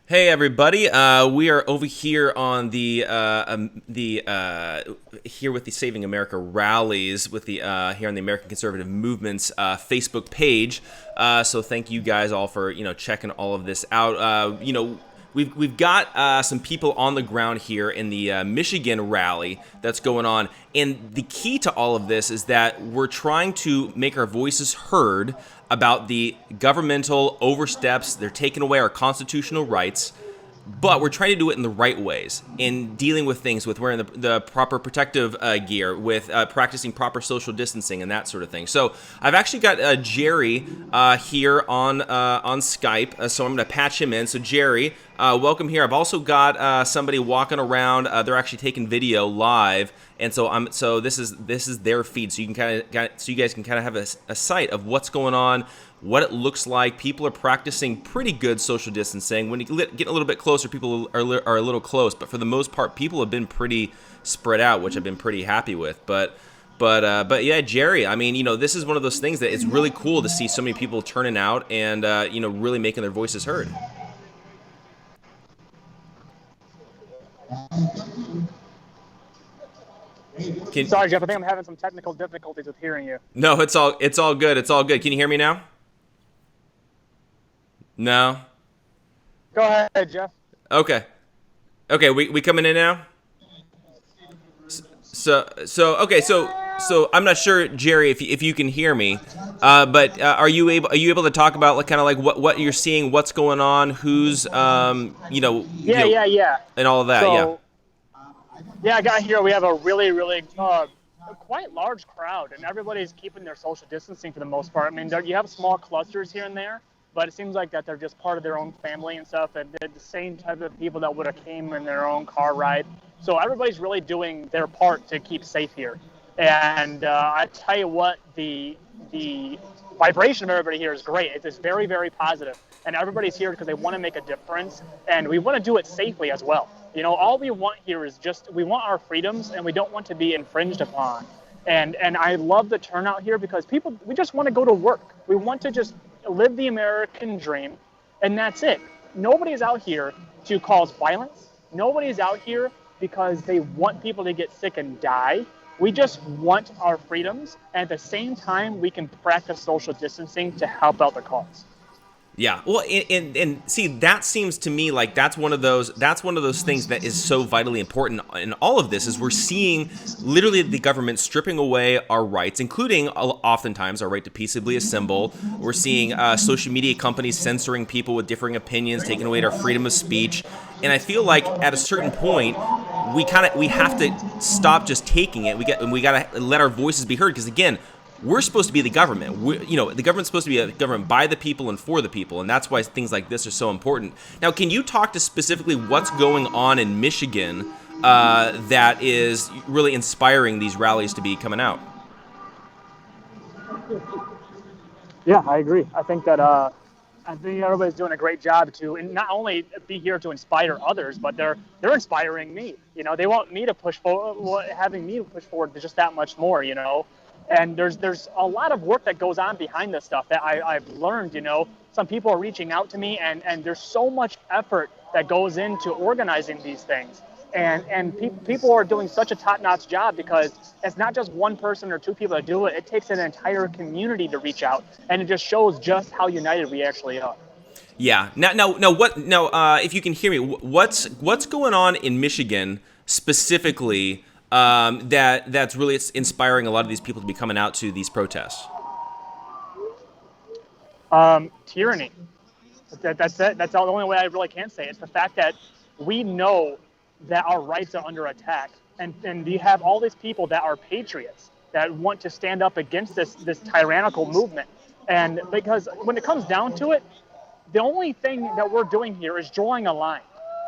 Hey everybody, we are over here on the here with the Saving America Rallies with the here on the American Conservative Movement's Facebook page. So thank you guys all for checking all of this out. We've got some people on the ground here in the Michigan rally that's going on, and the key to all of this is that we're trying to make our voices heard about the governmental oversteps. They're taking away our constitutional rights, but we're trying to do it in the right ways, in dealing with things, with wearing the proper protective gear, with practicing proper social distancing and that sort of thing. So I've actually got Jerry here on Skype, so I'm going to patch him in. So Jerry, welcome here. I've also got somebody walking around. They're actually taking video live, and so this is their feed, so you can you guys can kind of have a sight of what's going on, what it looks like. People are practicing pretty good social distancing. When you get a little bit closer, people are a little close, but for the most part, people have been pretty spread out, which I've been pretty happy with. But yeah, Jerry, I mean, this is one of those things that it's really cool to see so many people turning out and really making their voices heard. Sorry, Jeff. I think I'm having some technical difficulties with hearing you. No, it's all good. It's all good. Can you hear me now? No. Go ahead, Jeff. Okay. We coming in now. So I'm not sure, Jerry, if you can hear me, but are you able to talk about what you're seeing, what's going on, who's Yeah, and all of that, so, yeah, I got here. We have a really quite large crowd, and everybody's keeping their social distancing for the most part. I mean, you have small clusters here and there, but it seems like that they're just part of their own family and stuff, and they're the same type of people that would have came in their own car ride. So everybody's really doing their part to keep safe here. And I tell you what, the vibration of everybody here is great. It's very, very positive. And everybody's here because they want to make a difference, and we want to do it safely as well. All we want here is we want our freedoms, and we don't want to be infringed upon. And I love the turnout here because we just want to go to work. We want to just live the American dream, and that's it. Nobody's out here to cause violence. Nobody's out here because they want people to get sick and die. We just want our freedoms, and at the same time, we can practice social distancing to help out the cause. Yeah, well, and see, that seems to me like that's one of those things that is so vitally important in all of this. Is we're seeing literally the government stripping away our rights, including oftentimes our right to peaceably assemble. We're seeing social media companies censoring people with differing opinions, taking away our freedom of speech. And I feel like at a certain point, we have to stop just taking it. We got to let our voices be heard, because again, we're supposed to be the government. The government's supposed to be a government by the people and for the people, and that's why things like this are so important. Now, can you talk to specifically what's going on in Michigan that is really inspiring these rallies to be coming out? Yeah, I agree. I think everybody's doing a great job to not only be here to inspire others, but they're inspiring me. They want me to push forward, having me push forward just that much more. And there's a lot of work that goes on behind this stuff that I've learned. Some people are reaching out to me, and there's so much effort that goes into organizing these things. And people are doing such a top-notch job, because it's not just one person or two people that do it. It takes an entire community to reach out, and it just shows just how united we actually are. Yeah. Now, if you can hear me, what's going on in Michigan specifically? That's really inspiring a lot of these people to be coming out to these protests. Tyranny. That's it. That's the only way I really can say it. It's the fact that we know that our rights are under attack, and you have all these people that are patriots that want to stand up against this tyrannical movement. And because when it comes down to it, the only thing that we're doing here is drawing a line.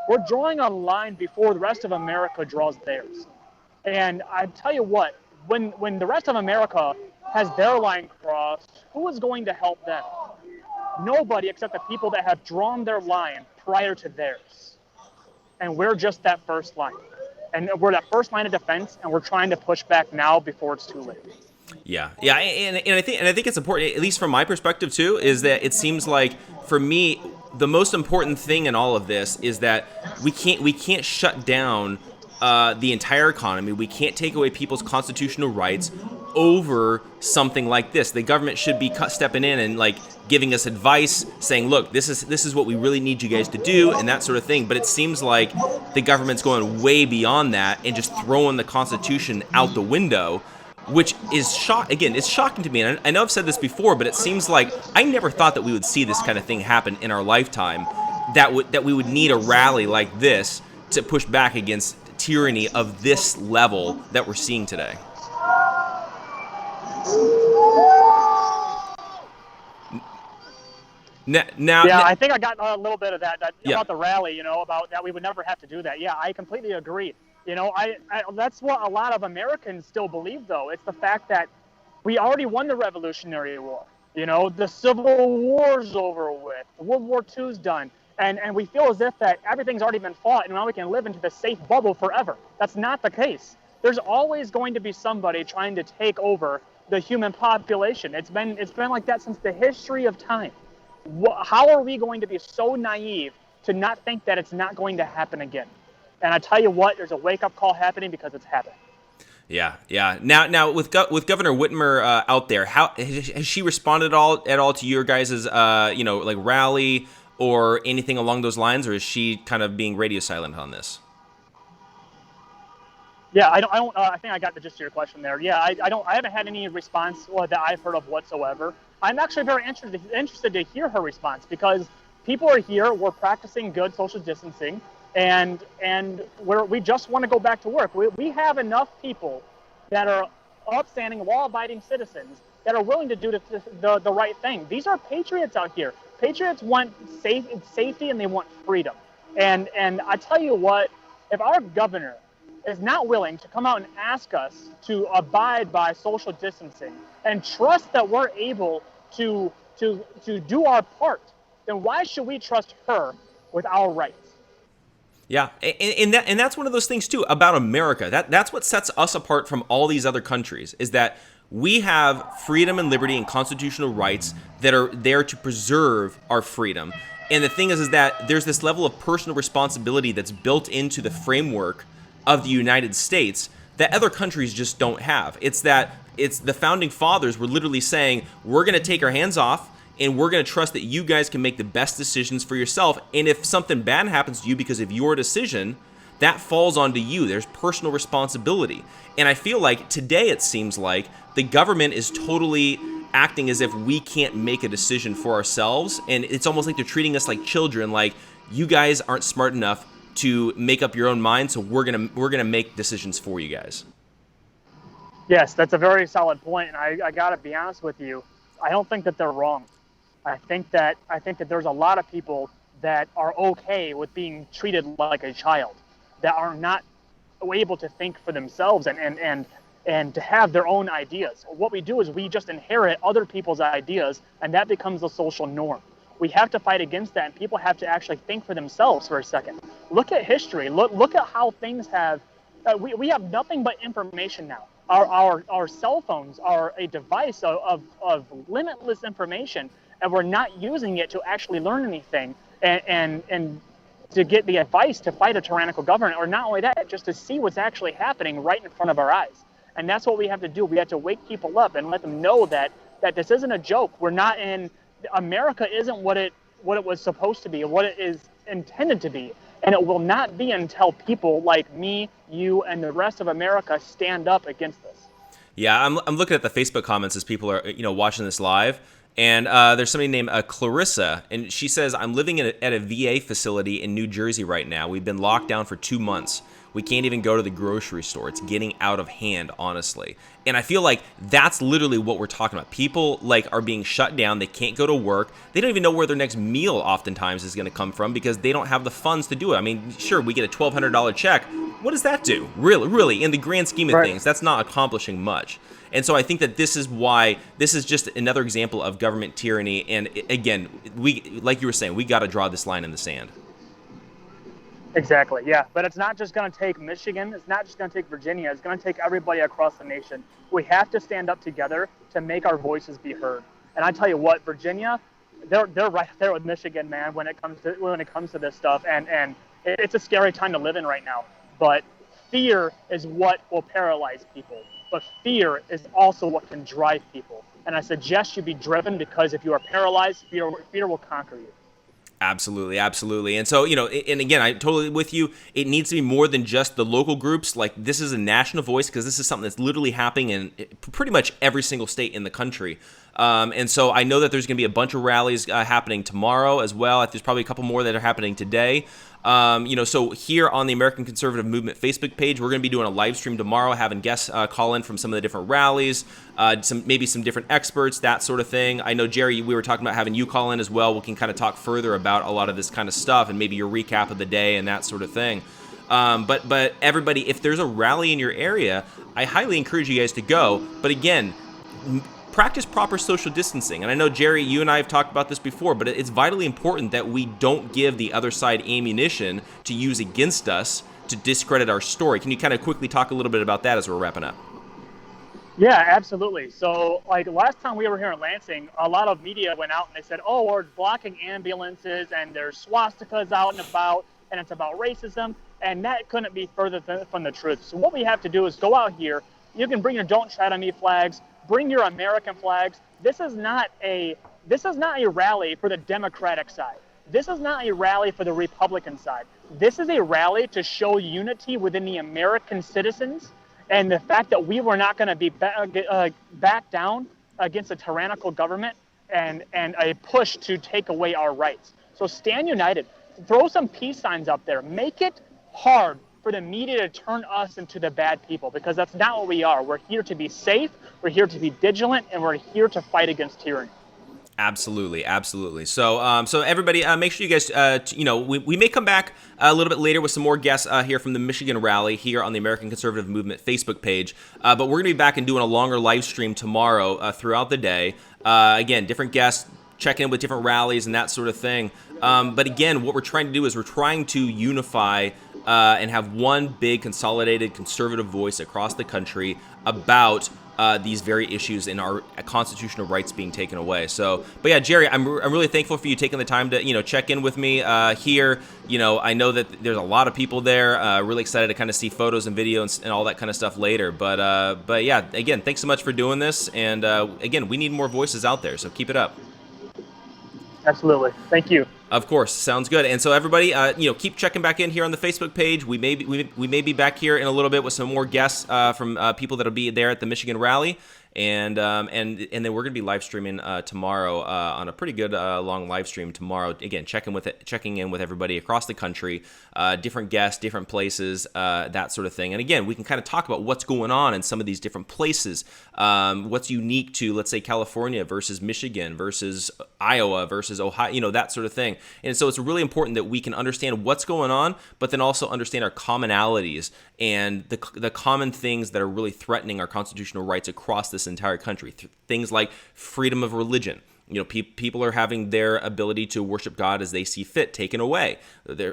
We're drawing a line before the rest of America draws theirs. And I tell you what, when the rest of America has their line crossed, who is going to help them? Nobody, except the people that have drawn their line prior to theirs. And we're just that first line. And we're that first line of defense, and we're trying to push back now before it's too late. Yeah, and I think it's important, at least from my perspective too, is that it seems like for me, the most important thing in all of this is that we can't shut down the entire economy. We can't take away people's constitutional rights over something like this. The government should be stepping in and like giving us advice, saying, "Look, this is what we really need you guys to do," and that sort of thing. But it seems like the government's going way beyond that and just throwing the Constitution out the window, which is it's shocking to me. And I know I've said this before, but it seems like I never thought that we would see this kind of thing happen in our lifetime. That we would need a rally like this to push back against tyranny of this level that we're seeing today. Now, I think I got a little bit of that about the rally, about that we would never have to do that. Yeah, I completely agree. I that's what a lot of Americans still believe, though. It's the fact that we already won the Revolutionary War. The Civil War's over with. World War II's done. And we feel as if that everything's already been fought and now we can live into the safe bubble forever. That's not the case. There's always going to be somebody trying to take over the human population. It's been like that since the history of time. How are we going to be so naive to not think that it's not going to happen again? And I tell you what, there's a wake-up call happening because it's happening. Yeah. Now with Governor Whitmer out there, how has she responded at all to your guys' like rally or anything along those lines, or is she kind of being radio silent on this? Yeah, I think I got the gist of your question there. Yeah, I haven't had any response that I've heard of whatsoever. I'm actually very interested to hear her response, people are here, we're practicing good social distancing, and we just want to go back to work. We have enough people that are upstanding, law-abiding citizens that are willing to do the right thing. These are patriots out here. Patriots want safety and they want freedom. And I tell you what, if our governor is not willing to come out and ask us to abide by social distancing and trust that we're able to do our part, then why should we trust her with our rights? Yeah, and that's one of those things too about America. That's what sets us apart from all these other countries, is that we have freedom and liberty and constitutional rights that are there to preserve our freedom. And the thing is that there's this level of personal responsibility that's built into the framework of the United States that other countries just don't have. It's the founding fathers were literally saying, we're going to take our hands off and we're going to trust that you guys can make the best decisions for yourself. And if something bad happens to you because of your decision, that falls onto you. There's personal responsibility. And I feel like today it seems like the government is totally acting as if we can't make a decision for ourselves. And it's almost like they're treating us like children, like you guys aren't smart enough to make up your own mind, so we're gonna make decisions for you guys. Yes, that's a very solid point, and I gotta be honest with you. I don't think that they're wrong. I think that there's a lot of people that are okay with being treated like a child, that are not able to think for themselves and to have their own ideas. What we do is we just inherit other people's ideas, and that becomes the social norm. We have to fight against that, and people have to actually think for themselves for a second. Look at history. Look at how things have. We have nothing but information now. Our cell phones are a device of limitless information, and we're not using it to actually learn anything and to get the advice to fight a tyrannical government, or not only that, just to see what's actually happening right in front of our eyes. And that's what we have to do. We have to wake people up and let them know that this isn't a joke. We're not in. America isn't what it was supposed to be, what it is intended to be, and it will not be until people like me, you, and the rest of America stand up against this. Yeah, I'm looking at the Facebook comments as people are watching this live, and there's somebody named Clarissa, and she says, "I'm living at a VA facility in New Jersey right now. We've been locked down for 2 months. We can't even go to the grocery store. It's getting out of hand, honestly." And I feel like that's literally what we're talking about. People are being shut down. They can't go to work. They don't even know where their next meal oftentimes is going to come from because they don't have the funds to do it. I mean, sure, we get a $1,200 check. What does that do? Really, in the grand scheme of things, that's not accomplishing much. And so I think that this is just another example of government tyranny. And again, like you were saying, we got to draw this line in the sand. Exactly, yeah. But it's not just going to take Michigan. It's not just going to take Virginia. It's going to take everybody across the nation. We have to stand up together to make our voices be heard. And I tell you what, Virginia, they're right there with Michigan, man, when it comes to this stuff, and it's a scary time to live in right now. But fear is what will paralyze people, but fear is also what can drive people. And I suggest you be driven, because if you are paralyzed, fear will conquer you. Absolutely, absolutely. And so, and again, I'm totally with you. It needs to be more than just the local groups. Like, this is a national voice, because this is something that's literally happening in pretty much every single state in the country. And so I know that there's going to be a bunch of rallies happening tomorrow as well. There's probably a couple more that are happening today. So here on the American Conservative Movement Facebook page, we're going to be doing a live stream tomorrow, having guests call in from some of the different rallies, maybe some different experts, that sort of thing. I know, Jerry, we were talking about having you call in as well. We can kind of talk further about a lot of this kind of stuff and maybe your recap of the day and that sort of thing. But everybody, if there's a rally in your area, I highly encourage you guys to go. But again, practice proper social distancing. And I know, Jerry, you and I have talked about this before, but it's vitally important that we don't give the other side ammunition to use against us to discredit our story. Can you kind of quickly talk a little bit about that as we're wrapping up? Yeah, absolutely. So, like, last time we were here in Lansing, a lot of media went out and they said, oh, we're blocking ambulances and there's swastikas out and about, and it's about racism. And that couldn't be further from the truth. So what we have to do is go out here. You can bring your Don't Tread on Me flags. Bring your American flags. This is not a rally for the Democratic side. This is not a rally for the Republican side. This is a rally to show unity within the American citizens, and the fact that we were not going to be back down against a tyrannical government and a push to take away our rights. So stand united. Throw some peace signs up there. Make it hard for the media to turn us into the bad people, because that's not what we are. We're here to be safe, we're here to be vigilant, and we're here to fight against tyranny. Absolutely, absolutely. So, everybody, make sure you guys, we may come back a little bit later with some more guests here from the Michigan rally here on the American Conservative Movement Facebook page. But we're going to be back and doing a longer live stream tomorrow throughout the day. Again, different guests, checking in with different rallies and that sort of thing. But again, what we're trying to do is we're trying to unify and have one big consolidated conservative voice across the country about these very issues in our constitutional rights being taken away. So, but yeah, Jerry, I'm really thankful for you taking the time to check in with me here. I know that there's a lot of people there. Really excited to kind of see photos and video and all that kind of stuff later. But yeah, again, thanks so much for doing this. And again, we need more voices out there, so keep it up. Absolutely. Thank you. Of course, sounds good. And so everybody, keep checking back in here on the Facebook page. We may be back here in a little bit with some more guests from people that'll be there at the Michigan rally. And then we're gonna be live streaming tomorrow on a pretty good long live stream tomorrow. Again, checking in with everybody across the country, different guests, different places, that sort of thing. And again, we can kind of talk about what's going on in some of these different places. What's unique to, let's say, California versus Michigan versus Iowa versus Ohio, that sort of thing. And so it's really important that we can understand what's going on, but then also understand our commonalities and the common things that are really threatening our constitutional rights across this entire country. Things like freedom of religion. People are having their ability to worship God as they see fit taken away.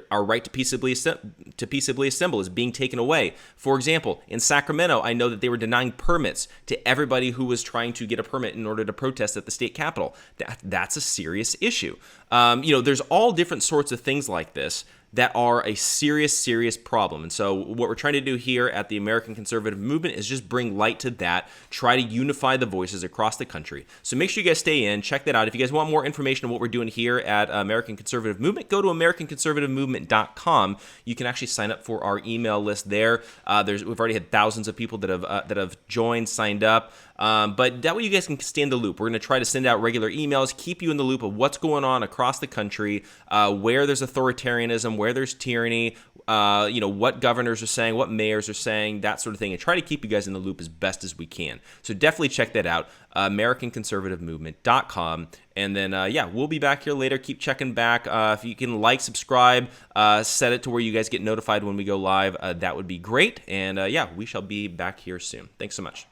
Our right to peaceably assemble is being taken away. For example, in Sacramento, I know that they were denying permits to everybody who was trying to get a permit in order to protest at the state capitol. That's a serious issue. There's all different sorts of things like this that are a serious problem. And so what we're trying to do here at the American Conservative Movement is just bring light to that, try to unify the voices across the country. So make sure you guys stay in, check that out. If you guys want more information on what we're doing here at American Conservative Movement, go to americanconservativemovement.com. You can actually sign up for our email list there. We've already had thousands of people that have joined, signed up. But that way you guys can stay in the loop. We're going to try to send out regular emails, keep you in the loop of what's going on across the country, where there's authoritarianism, where there's tyranny, what governors are saying, what mayors are saying, that sort of thing, and try to keep you guys in the loop as best as we can. So definitely check that out, americanconservativemovement.com. And then, we'll be back here later. Keep checking back. If you can subscribe, set it to where you guys get notified when we go live, that would be great. And, we shall be back here soon. Thanks so much.